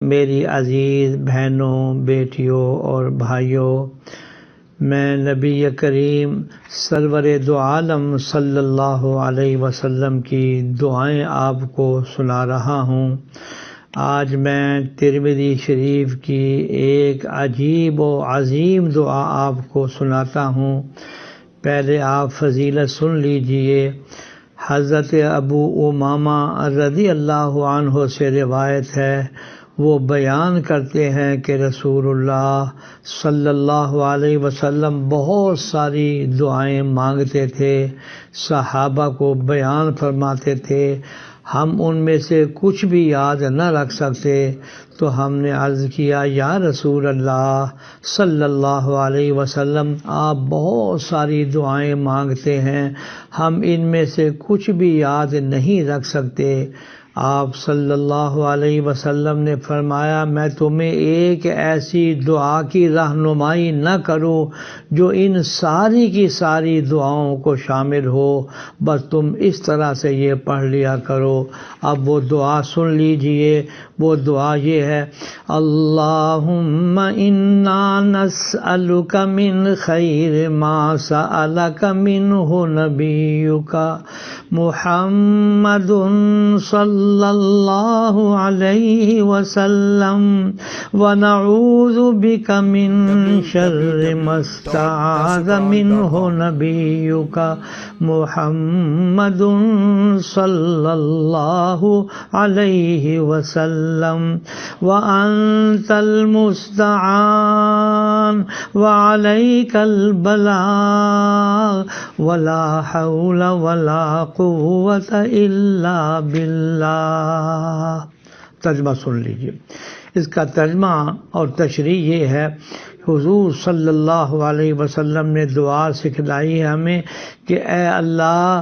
میری عزیز بہنوں، بیٹیوں اور بھائیوں، میں نبی کریم سرور دو عالم صلی اللہ علیہ وسلم کی دعائیں آپ کو سنا رہا ہوں۔ آج میں ترمذی شریف کی ایک عجیب و عظیم دعا آپ کو سناتا ہوں۔ پہلے آپ فضیلت سن لیجئے۔ حضرت ابو امامہ رضی اللہ عنہ سے روایت ہے، وہ بیان کرتے ہیں کہ رسول اللہ صلی اللہ علیہ وسلم بہت ساری دعائیں مانگتے تھے، صحابہ کو بیان فرماتے تھے، ہم ان میں سے کچھ بھی یاد نہ رکھ سکتے، تو ہم نے عرض کیا یا رسول اللہ صلی اللہ علیہ وسلم، آپ بہت ساری دعائیں مانگتے ہیں، ہم ان میں سے کچھ بھی یاد نہیں رکھ سکتے۔ آپ صلی اللہ علیہ وسلم نے فرمایا، میں تمہیں ایک ایسی دعا کی رہنمائی نہ کروں جو ان ساری کی ساری دعاؤں کو شامل ہو، بس تم اس طرح سے یہ پڑھ لیا کرو۔ اب وہ دعا سن لیجئے۔ وہ دعا یہ ہے، اللہم انا نسألک من خیر ما سألک منہ نبیک محمد صلی اللہ علیہ وسلم ونعوذ بک من شر ما استعاذ منہ نبیک محمد صلی اللہ علیہ وسلم وانت المستعان وعلیک البلاغ ولا حول ولا قوة الا باللہ۔ ترجمہ سن لیجیے۔ اس کا ترجمہ اور تشریح یہ ہے، حضور صلی اللہ علیہ وسلم نے دعا سکھلائی ہے ہمیں کہ اے اللہ،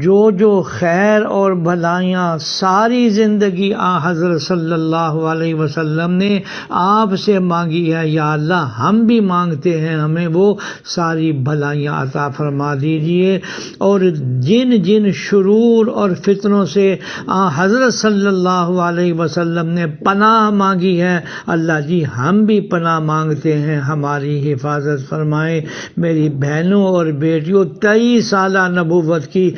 جو خیر اور بھلائیاں ساری زندگی حضرت صلی اللہ علیہ وسلم نے آپ سے مانگی ہے، یا اللہ ہم بھی مانگتے ہیں، ہمیں وہ ساری بھلائیاں عطا فرما دیجئے، اور جن شرور اور فتنوں سے حضرت صلی اللہ علیہ وسلم نے پناہ مانگی ہے، اللہ جی ہم بھی پناہ مانگتے ہیں، ہماری حفاظت فرمائیں۔ میری بہنوں اور بیٹیوں، 23 سالہ نبوت کی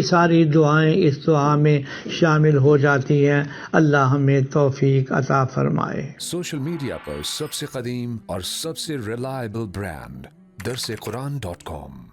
ساری دعائیں اس دعا میں شامل ہو جاتی ہیں۔ اللہ ہمیں توفیق عطا فرمائے۔ سوشل میڈیا پر سب سے قدیم اور سب سے ریلائبل برانڈ درسقرآن.com